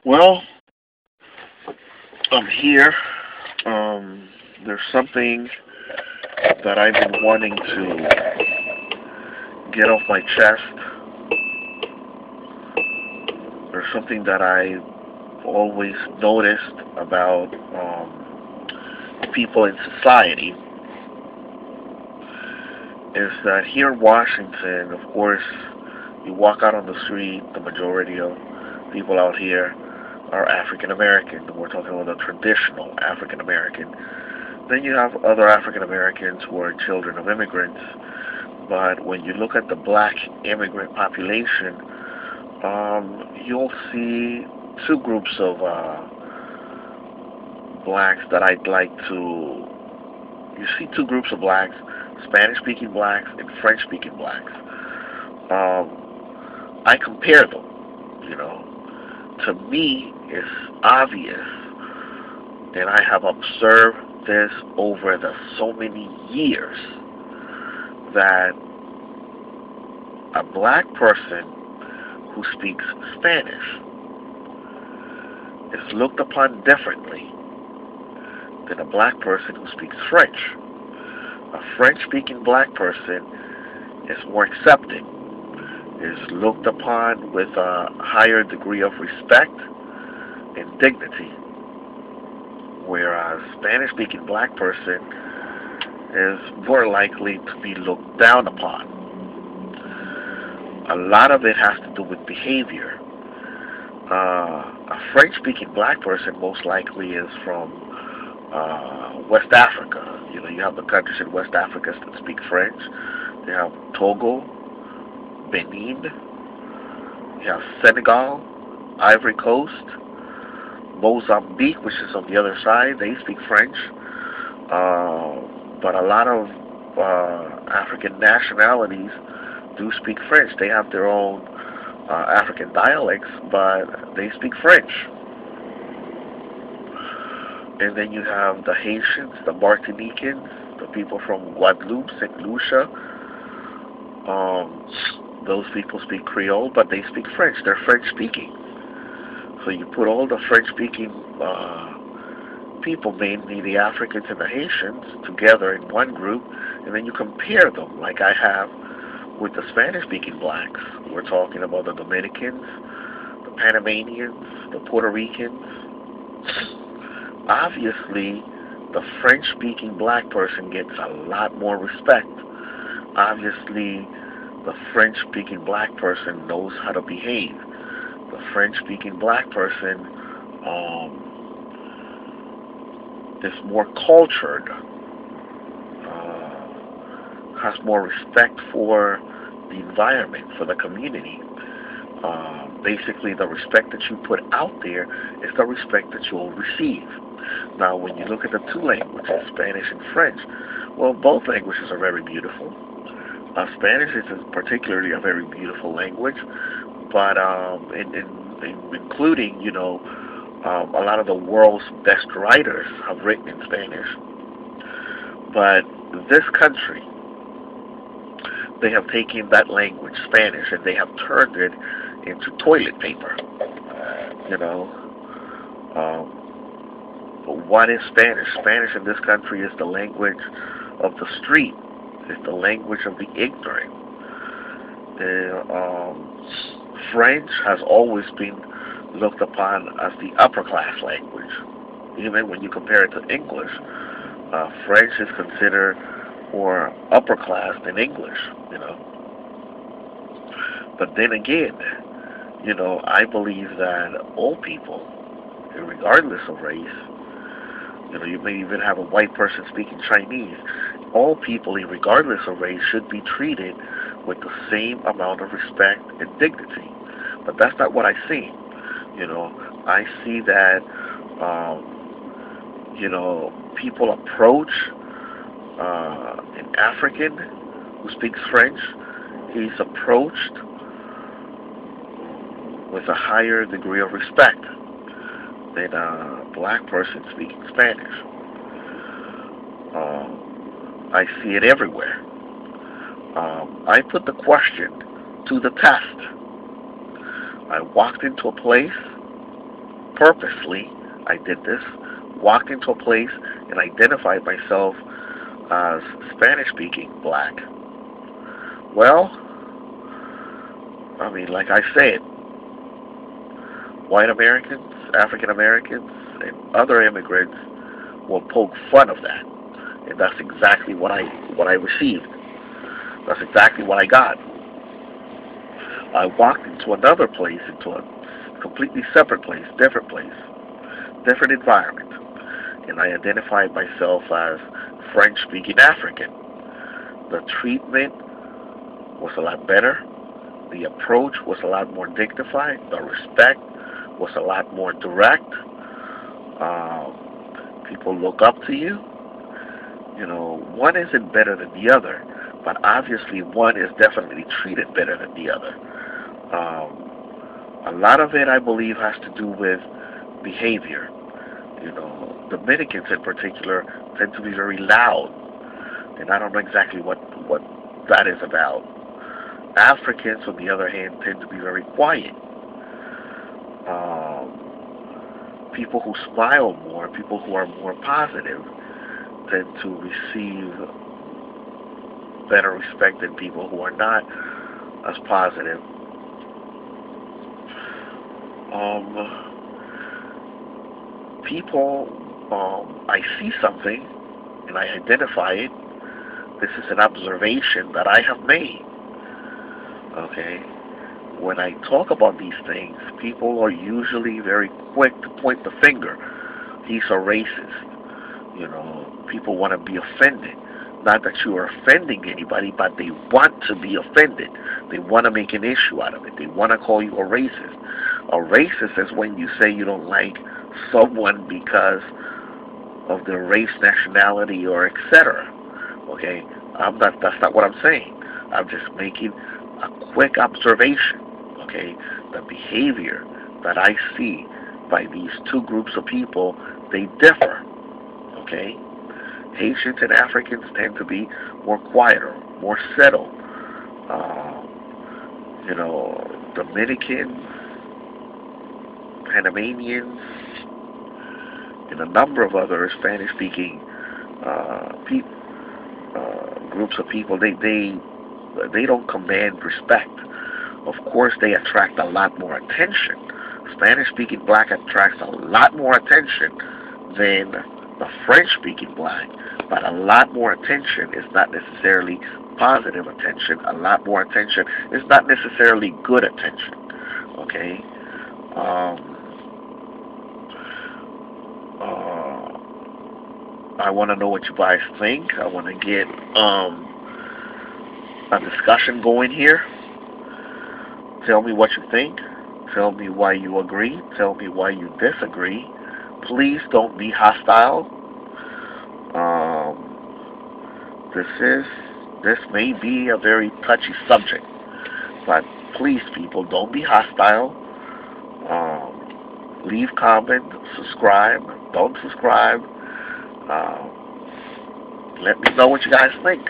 Well, I'm here. There's something that I've been wanting to get off my chest. There's something that I've always noticed about people in society is that here in Washington, of course, you walk out on the street, the majority of people out here are African American. We're talking about the traditional African American. Then you have other African Americans who are children of immigrants. But when you look at the black immigrant population, you'll see two groups of blacks that I'd like to. You see two groups of blacks: Spanish-speaking blacks and French-speaking blacks. I compare them. You know, to me, it's obvious, and I have observed this over the so many years that a black person who speaks Spanish is looked upon differently than a black person who speaks French. A French-speaking black person is more accepting, is looked upon with a higher degree of respect and dignity, whereas a Spanish-speaking black person is more likely to be looked down upon. A lot of it has to do with behavior. A French-speaking black person most likely is from West Africa. You know, you have the countries in West Africa that speak French. You have Togo, Benin, you have Senegal, Ivory Coast, Mozambique, which is on the other side. They speak French. But a lot of African nationalities do speak French. They have their own African dialects, but they speak French. And then you have the Haitians, the Martinicans, the people from Guadeloupe, St. Lucia. Those people speak Creole, but they speak French. They're French-speaking. So you put all the French-speaking people, mainly the Africans and the Haitians, together in one group, and then you compare them, like I have with the Spanish-speaking blacks. We're talking about the Dominicans, the Panamanians, the Puerto Ricans. Obviously, the French-speaking black person gets a lot more respect. Obviously, the French-speaking black person knows how to behave. The French-speaking black person is more cultured, has more respect for the environment, for the community. Basically, the respect that you put out there is the respect that you'll receive. Now, when you look at the two languages, Spanish and French, well, both languages are very beautiful. Spanish is particularly a very beautiful language, but including, a lot of the world's best writers have written in Spanish. But this country, they have taken that language, Spanish, and they have turned it into toilet paper. You know, but what is Spanish? Spanish in this country is the language of the street. It's the language of the ignorant. French has always been looked upon as the upper class language. Even when you compare it to English, French is considered more upper class than English, But then again, I believe that all people, regardless of race, you may even have a white person speaking Chinese, all people, regardless of race, should be treated with the same amount of respect and dignity. But that's not what I see. I see that, people approach an African who speaks French. He's approached with a higher degree of respect than a black person speaking Spanish. I see it everywhere. I put the question to the test. I walked into a place purposely, I did this, walked into a place and identified myself as Spanish-speaking black. Well, I mean, like I said, white Americans, African Americans, and other immigrants will poke fun of that, and that's exactly what I received. That's exactly what I got. I walked into another place, into a completely separate place, different environment, and I identified myself as French-speaking African. The treatment was a lot better. The approach was a lot more dignified. The respect was a lot more direct. People look up to you. You know, one isn't better than the other, but obviously one is definitely treated better than the other. A lot of it, I believe, has to do with behavior. You know, Dominicans in particular tend to be very loud, and I don't know exactly what that is about. Africans, on the other hand, tend to be very quiet. People who smile more, people who are more positive, tend to receive better respect than people who are not as positive. People, I see something and I identify it. This is an observation that I have made. Okay? When I talk about these things, people are usually very quick to point the finger. He's a racist. You know, people want to be offended. Not that you are offending anybody, but they want to be offended. They want to make an issue out of it. They want to call you a racist. A racist is when you say you don't like someone because of their race, nationality, or etc. Okay? That's not what I'm saying. I'm just making a quick observation. Okay? The behavior that I see by these two groups of people, they differ. Okay? Haitians and Africans tend to be more quieter, more settled. You know, Dominicans, Panamanians, and a number of other Spanish-speaking groups of people, they don't command respect. Of course, they attract a lot more attention. Spanish-speaking black attracts a lot more attention than the French-speaking black, but a lot more attention is not necessarily positive attention. A lot more attention is not necessarily good attention. Okay? I want to know what you guys think. I want to get a discussion going here. Tell me what you think. Tell me why you agree. Tell me why you disagree. Please don't be hostile. This may be a very touchy subject, but please, people, don't be hostile. Leave comment, subscribe, don't subscribe. Let me know what you guys think.